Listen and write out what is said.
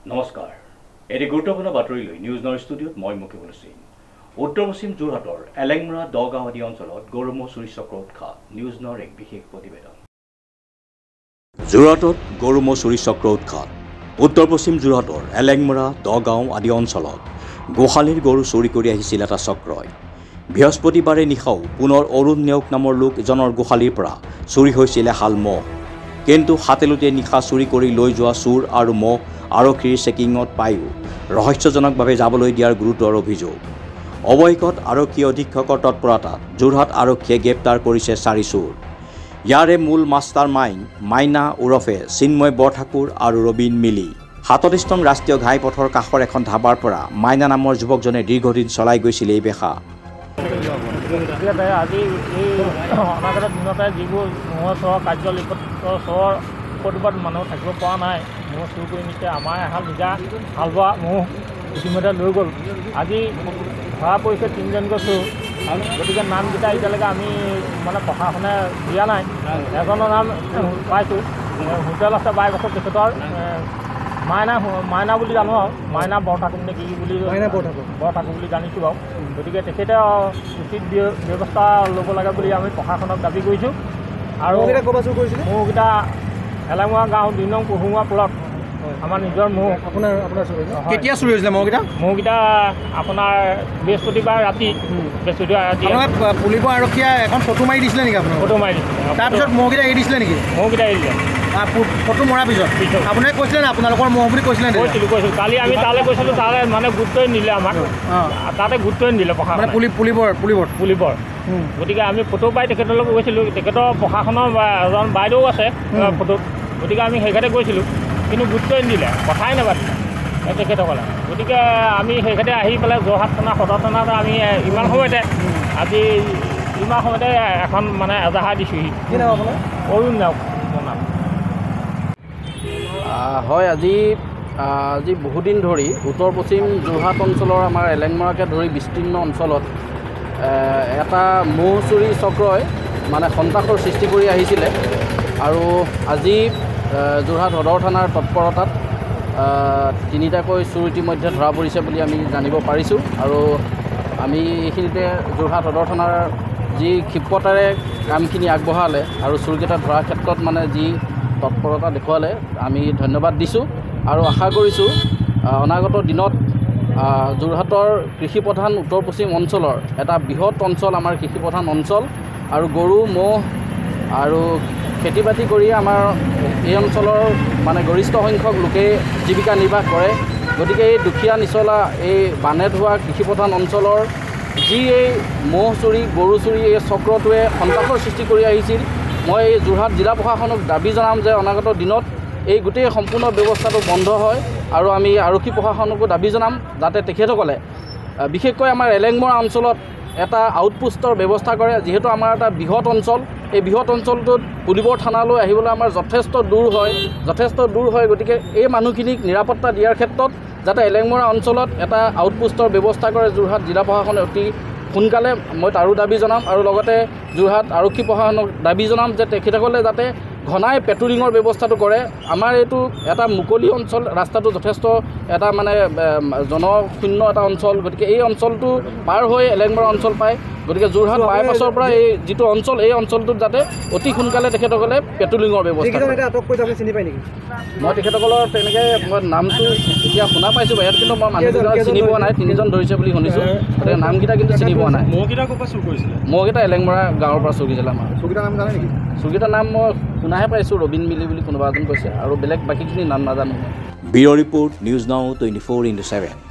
নমস্কাৰ এটি গুৰুত্বপূৰ্ণ বাতৰি লৈ নিউজ নৰ ষ্টুডিঅ'ত মই মুকিবুল সিং উত্তৰ পশ্চিম যোৰহাটৰ এলেংমৰা দগাঁও আদি অঞ্চলত গৰু ম'হ চুৰি চক্ৰ উৎখাত নিউজ নৰ এক বিশেষ প্ৰতিবেদন যোৰহাটত গৰু ম'হ চুৰি চক্ৰ উৎখাত উত্তৰ পশ্চিম যোৰহাটৰ এলেংমৰা দগাঁও আদি অঞ্চলত গোহালিৰ গৰু চুৰি কৰি আহিছিল এটা চক্ৰই বৃহস্পতিবাৰে নিশাও পুনৰ অৰুণ নেওগ নামৰ লোক এজনৰ গোহালিৰ পৰা চুৰি হৈছিল হাল ম'হ কিন্তু হাতেলুতে নিশা চুৰি কৰি লৈ যোৱা চুৰ আৰু ম'হ আৰক্ষীৰ চেকিঙত পায়ো ৰহস্যজনকভাৱে যাবলৈ দিয়াৰ গুৰুতৰ অভিযোগ অৱশেষত আৰক্ষী অধীক্ষকৰ তৎপৰতাত যোৰহাট আৰক্ষীয়ে গ্ৰেপ্তাৰ কৰিছে 4 চুৰ ইয়াৰে মূল মাষ্টাৰ মাইনা ওৰফে চিন্ময় বৰঠাকুৰ আৰু ৰবীন মিলি ৭৭ ৰাষ্ট্ৰীয় ঘাইপথৰ কাষৰ এখন ধাবাৰ পৰা মাইনা নামৰ যুৱকজনে দীৰ্ঘদিন চলাই গৈছিল এই বেশা আজি এই অনাগত দিনতে যিবোৰ ম'হ চহৰ কাৰ্যলিপিত চহৰ প্ৰতিবাদ মানুহ থাকিব পৰা নাই ম'হ চুৰ কৰি নিছে আমাৰ এহাল নিজা হাল বোৱা ম'হ ইতিমধ্যে লৈ গ'ল আজি ধৰা পৰিছে 3জনকৈ চুৰ গতিকে নামকেইটা এতিয়ালৈকে আমি মানে প্ৰশাসনে দিয়া নাই এজনৰ নাম পাইছোঁ হোটেল আছে বাইক আছে তেখেতৰ মাইনা বুলি জানো আৰু মাইনা বৰঠাকুৰ নে কি বুলি বৰঠাকুৰ বুলি জানিছোঁ বাৰু গতিকে তেখেতে উচিত ব্যৱস্থা ল'ব লাগে বুলি আমি প্ৰশাসনক দাবী কৰিছোঁ আৰু ম'হকেইটা এলেংমৰা গাঁও 2 নং কুহুমা পুলত আমাৰ নিজৰ ম'হ আপোনাৰ কেতিয়া চুৰি হৈছিলে ম'হকেইটা আপোনাৰ বৃহস্পতিবাৰ ৰাতি পুলিব আৰক্ষীয়ে এখন ফটো মাৰি দিছিলে নেকি আপোনাৰ ফটো মাৰি দিছিলে তাৰপিছত ম'হকেইটা এৰি দিছিলে নেকি ম'হকেইটা এৰি দিলে ফটো মৰাৰ পিছত আপোনাক কৈছিলে নে আপোনালোকৰ ম'হ বুলি কৈছিলে কৈছিলোঁ কালি আমি তালৈ গৈছিলোঁ তালৈ মানে গুৰুত্বই নিদিলে আমাক তাতে গুৰুত্বই নিদিলে প্ৰশাসনে পুলিবৰ গতিকে আমি ফটো পাই তেখেতলৈ গৈছিলোঁ তেখেতৰ প্ৰশাসনৰ এজন বাইদেউ আছে ফটোত গতিকে আমি সেইঘাটে গৈছিলোঁ কিন্তু গুৰুত্বই নিদিলে কথাই নাপাতিলে তেখেতসকলে গতিকে আমি সেইঘাটে আহি পেলাই যোৰহাট থানা সদৰ থানাত আমি ইমান সময়তে এখন মানে এজাহাৰ দিছোঁহি অৰুণ নেওগ নাম হয় আজি বহুদিন ধৰি উত্তৰ পশ্চিম যোৰহাট অঞ্চলৰ আমাৰ এলেংমৰাকে ধৰি বিস্তীৰ্ণ অঞ্চলত এটা ম'হ চুৰি চক্ৰই মানে সন্ত্ৰাসৰ সৃষ্টি কৰি আহিছিলে আৰু আজি যোৰহাট সদৰ থানাৰ তৎপৰতাত 3টাকৈ চুৰ ইতিমধ্যে ধৰা পৰিছে বুলি আমি জানিব পাৰিছোঁ আৰু আমি এইখিনিতে যোৰহাট সদৰ থানাৰ যি ক্ষিপ্ৰতাৰে কামখিনি আগবঢ়ালে আৰু চুৰকেইটা ধৰাৰ ক্ষেত্ৰত মানে যি তৎপৰতা দেখুৱালে আমি ধন্যবাদ দিছোঁ আৰু আশা কৰিছোঁ অনাগত দিনত যোৰহাটৰ কৃষিপ্ৰধান উত্তৰ পশ্চিম অঞ্চলৰ এটা বৃহৎ অঞ্চল আমাৰ কৃষিপ্ৰধান অঞ্চল আৰু গৰু ম'হ আৰু খেতি বাতি কৰি আমাৰ এই অঞ্চলৰ মানে গৰিষ্ঠ সংখ্যক লোকে জীৱিকা নিৰ্বাহ কৰে গতিকে এই দুখীয়া নিচলা এই বানেট হোৱা কৃষিপ্ৰধান অঞ্চলৰ যি এই ম'হ চুৰি গৰু চুৰি এই চক্ৰটোৱে সন্ত্ৰাসৰ সৃষ্টি কৰি আহিছিল মই এই যোৰহাট জিলা প্ৰশাসনক দাবী জনাম যে অনাগত দিনত এই গোটেই সম্পূৰ্ণ ব্যৱস্থাটো বন্ধ হয় আৰু আমি আৰক্ষী প্ৰশাসনকো দাবী জনাম যাতে তেখেতসকলে বিশেষকৈ আমাৰ এলেংমৰা অঞ্চলত এটা আউটপোষ্টৰ ব্যৱস্থা কৰে যিহেতু আমাৰ এটা বৃহৎ অঞ্চল এই বৃহৎ অঞ্চলটোত পুলিবৰ থানালৈ আহিবলৈ আমাৰ যথেষ্ট দূৰ হয় গতিকে এই মানুহখিনিক নিৰাপত্তা দিয়াৰ ক্ষেত্ৰত যাতে এলেংমৰা অঞ্চলত এটা আউটপোষ্টৰ ব্যৱস্থা কৰে যোৰহাট জিলা প্ৰশাসনে অতি সোনকালে মই তাৰো দাবী জনাম আৰু লগতে যোৰহাট আৰক্ষী প্ৰশাসনক দাবী জনাম যে তেখেতসকলে যাতে ঘনাই পেট্ৰলিঙৰ ব্যৱস্থাটো কৰে আমাৰ এইটো এটা মুকলি অঞ্চল ৰাস্তাটো যথেষ্ট এটা মানে জনশূন্য এটা অঞ্চল গতিকে এই অঞ্চলটো পাৰ হৈ এলেংমৰা অঞ্চল পায় গতিকে যোৰহাট বাইপাছৰ পৰা এই যিটো অঞ্চল এই অঞ্চলটোত যাতে অতি সোনকালে তেখেতসকলে পেট্ৰলিঙৰ ব্যৱস্থা মই তেখেতসকলৰ তেনেকৈ মই নামটো এতিয়া শুনা পাইছোঁ বাহিৰত কিন্তু মই মানুহবিলাক চিনি পোৱা নাই 3জন ধৰিছে বুলি শুনিছোঁ গতিকে নামকেইটা কিন্তু চিনি পোৱা নাই ম'হকেইটা এলেংমৰা গাঁৱৰ পৰা চুৰিছিলে আমাৰ চুৰকেইটাৰ নাম মই শুনাহে পাইছোঁ ৰবীন মিলি বুলি কোনোবা এজন কৈছে আৰু বেলেগ বাকীখিনি নাম নাজানো ব্যুৰ ৰিপৰ্ট নিউজ নাও 24/7